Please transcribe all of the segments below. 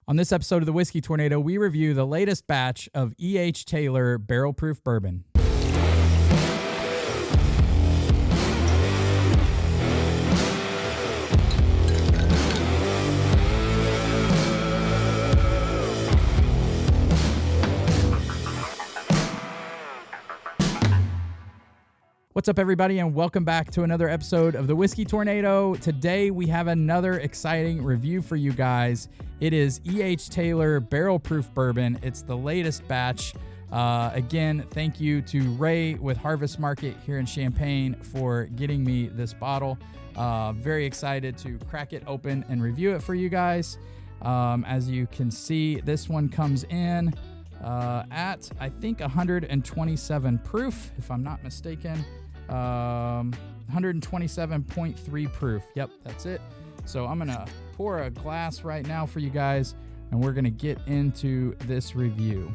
On this episode of the Whiskey Tornado, we review the latest batch of E.H. Taylor Barrel Proof Bourbon. What's up, everybody, and welcome back to another episode of the Whiskey Tornado. Today, we have another exciting review for you guys. It is E.H. Taylor Barrel Proof Bourbon. It's the latest batch. Again, thank you to Ray with Harvest Market here in Champaign for getting me this bottle. Very excited to crack it open and review it for you guys. As you can see, this one comes in at, I think, 127 proof, if I'm not mistaken. 127.3 proof. Yep, that's it. So I'm going to pour a glass right now for you guys, and we're going to get into this review.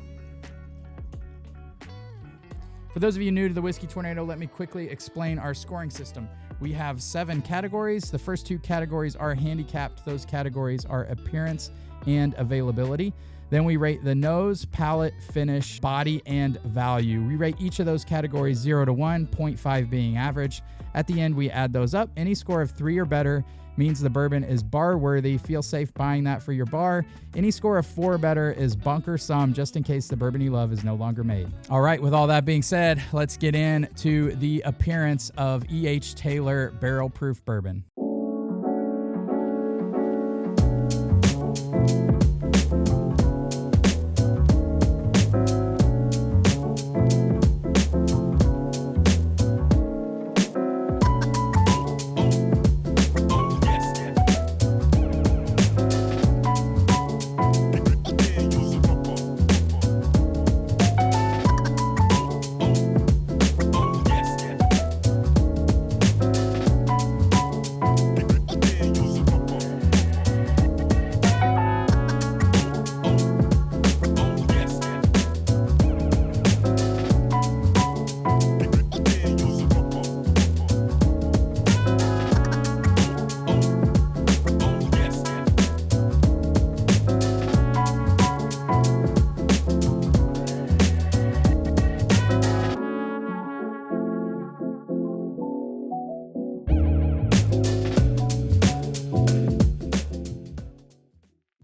For those of you new to the Whiskey Tornado, let me quickly explain our scoring system. We have 7 categories. The first 2 categories are handicapped. Those categories are appearance and availability. Then we rate the nose, palate, finish, body, and value. We rate each of those categories 0 to 1, 0.5 being average. At the end, we add those up. Any score of 3 or better means the bourbon is bar worthy. Feel safe buying that for your bar. Any score of 4 or better is bunker some, just in case the bourbon you love is no longer made. All right, with all that being said, let's get into the appearance of E.H. Taylor Barrel Proof Bourbon.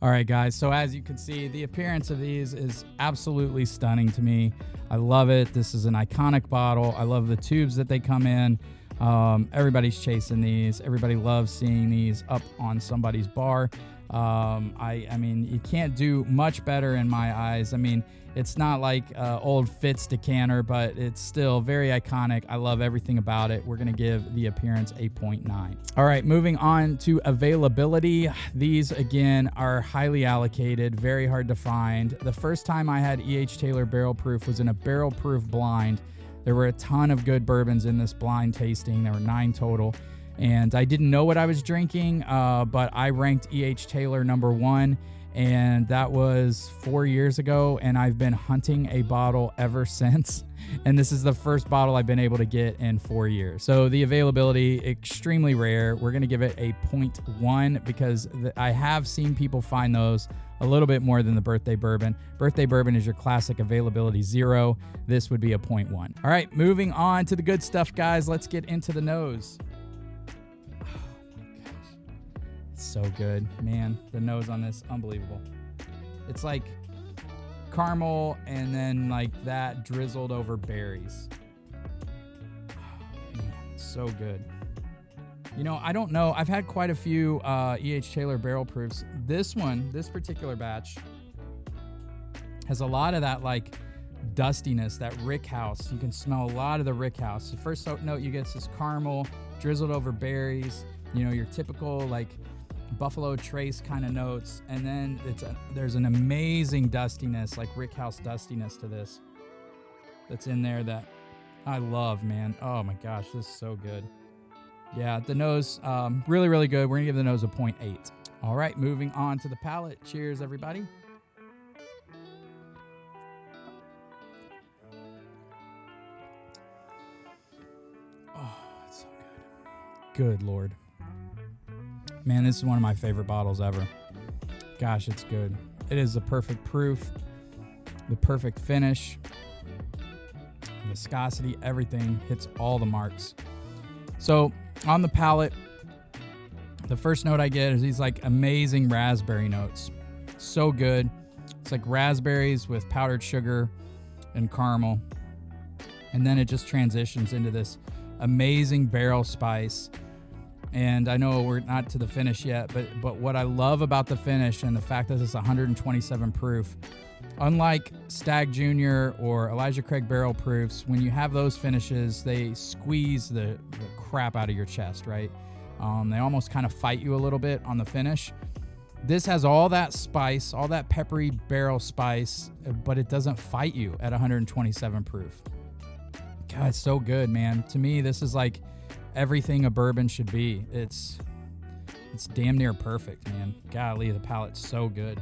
All right, guys, so as you can see, the appearance of these is absolutely stunning to me. I love it. This is an iconic bottle. I love the tubes that they come in. Everybody's chasing these. Everybody loves seeing these up on somebody's bar. I mean, you can't do much better in my eyes. I mean, it's not like old Fitz decanter, but it's still very iconic. I love everything about it. We're going to give the appearance a 0.9. All right, moving on to availability. These, again, are highly allocated, very hard to find. The first time I had E.H. Taylor Barrel Proof was in a barrel proof blind. There were a ton of good bourbons in this blind tasting. There were 9 total. And I didn't know what I was drinking, but I ranked E.H. Taylor number 1, and that was 4 years ago, and I've been hunting a bottle ever since. And this is the first bottle I've been able to get in 4 years. So the availability, extremely rare. We're going to give it a 0.1 because I have seen people find those a little bit more than the birthday bourbon. Birthday bourbon is your classic availability 0. This would be a 0.1. All right, moving on to the good stuff, guys. Let's get into the nose. So good, man. The nose on this, unbelievable. It's like caramel and then like that drizzled over berries. Oh, man, so good. You know, I don't know. I've had quite a few E.H. Taylor barrel proofs. This one, this particular batch, has a lot of that like dustiness, that rick house. You can smell a lot of the rick house. The first note you get is this caramel drizzled over berries. You know, your typical like Buffalo Trace kind of notes, and then there's an amazing dustiness, like rickhouse dustiness to this that's in there that I love, man. Oh my gosh, this is so good. Yeah, the nose, really, really good. We're gonna give the nose a 0.8. All right, moving on to the palate. Cheers, everybody. Oh, it's so good. Good Lord. Man, this is one of my favorite bottles ever. Gosh, it's good. It is the perfect proof, the perfect finish, viscosity, everything hits all the marks. So on the palate, the first note I get is these like amazing raspberry notes. So good. It's like raspberries with powdered sugar and caramel. And then it just transitions into this amazing barrel spice. And I know we're not to the finish yet, but what I love about the finish and the fact that it's 127 proof, unlike Stag Jr. or Elijah Craig barrel proofs, when you have those finishes, they squeeze the crap out of your chest, right? They almost kind of fight you a little bit on the finish. This has all that spice, all that peppery barrel spice, but it doesn't fight you at 127 proof. God, it's so good, man. To me, this is like everything a bourbon should be. It's damn near perfect, man. Golly, the palate's so good.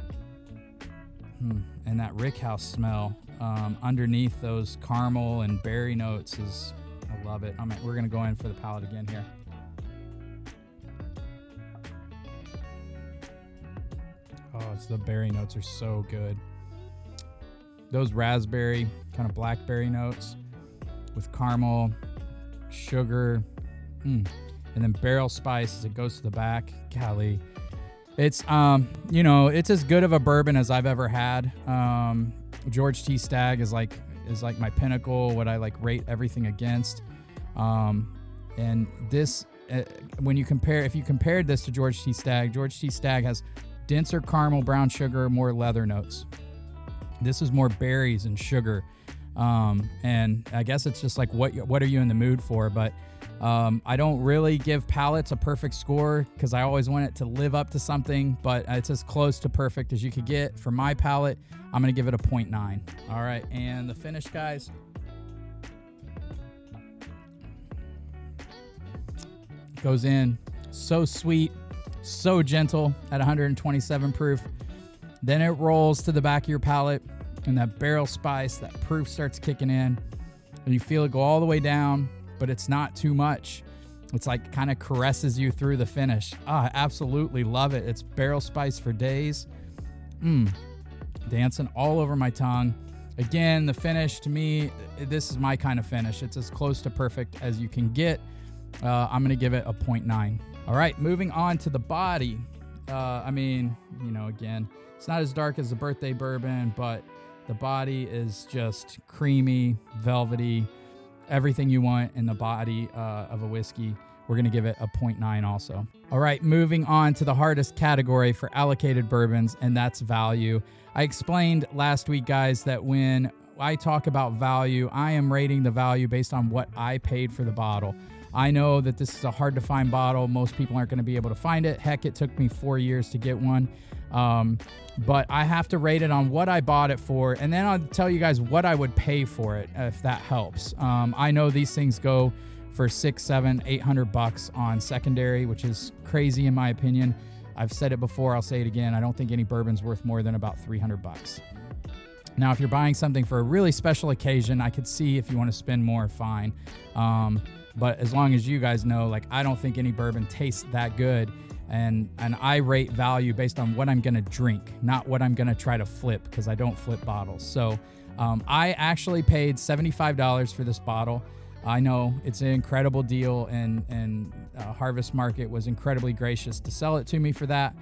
And that rickhouse smell underneath those caramel and berry notes is, I love it. We're gonna go in for the palate again here. Oh, the berry notes are so good. Those raspberry, kind of blackberry notes with caramel, sugar, and then barrel spice as it goes to the back. Golly, it's it's as good of a bourbon as I've ever had. George T. Stagg is like my pinnacle, what I like rate everything against. And this, if you compared this to George T. Stagg has denser caramel, brown sugar, more leather notes. This is more berries and sugar. And I guess it's just like what are you in the mood for? But I don't really give palates a perfect score because I always want it to live up to something, but it's as close to perfect as you could get. For my palate, I'm going to give it a 0.9. All right, and the finish, guys. Goes in so sweet, so gentle at 127 proof. Then it rolls to the back of your palate, and that barrel spice, that proof starts kicking in, and you feel it go all the way down, but it's not too much. It's like kind of caresses you through the finish. I absolutely love it. It's barrel spice for days. Dancing all over my tongue. Again, the finish, to me, this is my kind of finish. It's as close to perfect as you can get. I'm going to give it a 0.9. All right, moving on to the body. Again, it's not as dark as the birthday bourbon, but the body is just creamy, velvety, everything you want in the body of a whiskey. We're going to give it a 0.9 also. All right, moving on to the hardest category for allocated bourbons, and that's value. I explained last week, guys, that when I talk about value, I am rating the value based on what I paid for the bottle. I know that this is a hard to find bottle. Most people aren't going to be able to find it. Heck, it took me 4 years to get one. But I have to rate it on what I bought it for, and then I'll tell you guys what I would pay for it if that helps. I know these things go for $600, $700, $800 on secondary, which is crazy in my opinion. I've said it before, I'll say it again. I don't think any bourbon's worth more than about $300. Now, if you're buying something for a really special occasion, I could see if you want to spend more, fine. But as long as you guys know, like, I don't think any bourbon tastes that good. And I rate value based on what I'm going to drink, not what I'm going to try to flip, because I don't flip bottles. So I actually paid $75 for this bottle. I know it's an incredible deal, and Harvest Market was incredibly gracious to sell it to me for that.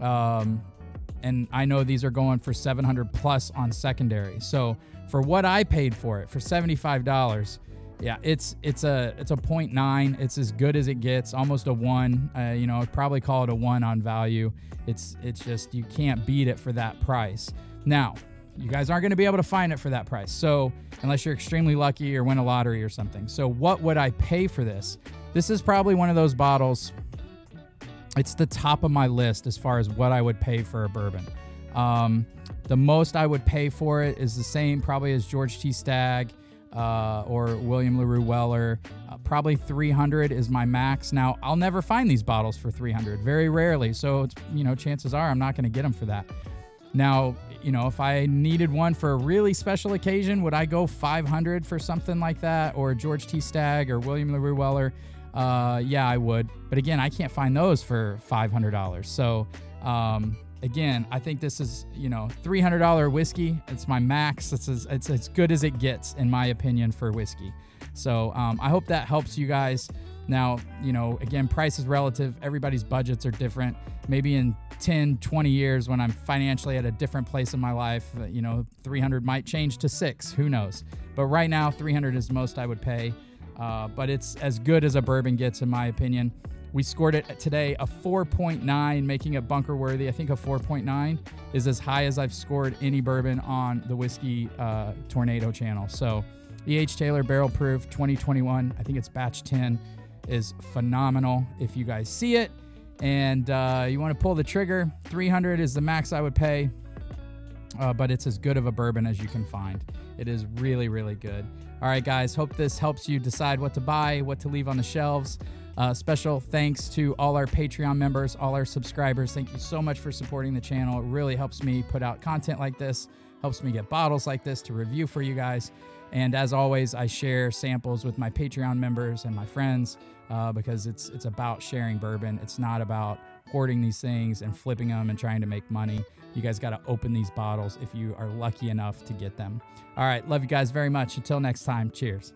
And I know these are going for $700 plus on secondary. So for what I paid for it, for $75, yeah, it's a 0.9. It's as good as it gets, almost a 1. I'd probably call it a 1 on value. It's just, you can't beat it for that price. Now, you guys aren't going to be able to find it for that price. So unless you're extremely lucky or win a lottery or something. So what would I pay for this? This is probably one of those bottles. It's the top of my list as far as what I would pay for a bourbon. The most I would pay for it is the same probably as George T. Stagg or William LaRue Weller. Probably $300 is my max. Now, I'll never find these bottles for $300, very rarely. So, it's, chances are I'm not going to get them for that. Now, if I needed one for a really special occasion, would I go $500 for something like that? Or George T. Stagg or William LaRue Weller? Yeah, I would. But again, I can't find those for $500. So again, I think this is, $300 whiskey. It's my max. It's as good as it gets, in my opinion, for whiskey. So I hope that helps you guys. Now, again, price is relative. Everybody's budgets are different. Maybe in 10, 20 years when I'm financially at a different place in my life, 300 might change to $600. Who knows? But right now, $300 is the most I would pay. But it's as good as a bourbon gets, in my opinion. We scored it today a 4.9, making it bunker worthy. I think a 4.9 is as high as I've scored any bourbon on the Whiskey Tornado channel. So E.H. Taylor Barrel Proof 2021, I think it's batch 10, is phenomenal. If you guys see it and you want to pull the trigger, $300 is the max I would pay, but it's as good of a bourbon as you can find. It is really, really good. All right, guys, hope this helps you decide what to buy, what to leave on the shelves. Special thanks to all our Patreon members, all our subscribers. Thank you so much for supporting the channel. It really helps me put out content like this, helps me get bottles like this to review for you guys. And as always, I share samples with my Patreon members and my friends because it's about sharing bourbon. It's not about hoarding these things and flipping them and trying to make money. You guys got to open these bottles if you are lucky enough to get them. All right, love you guys very much. Until next time, cheers.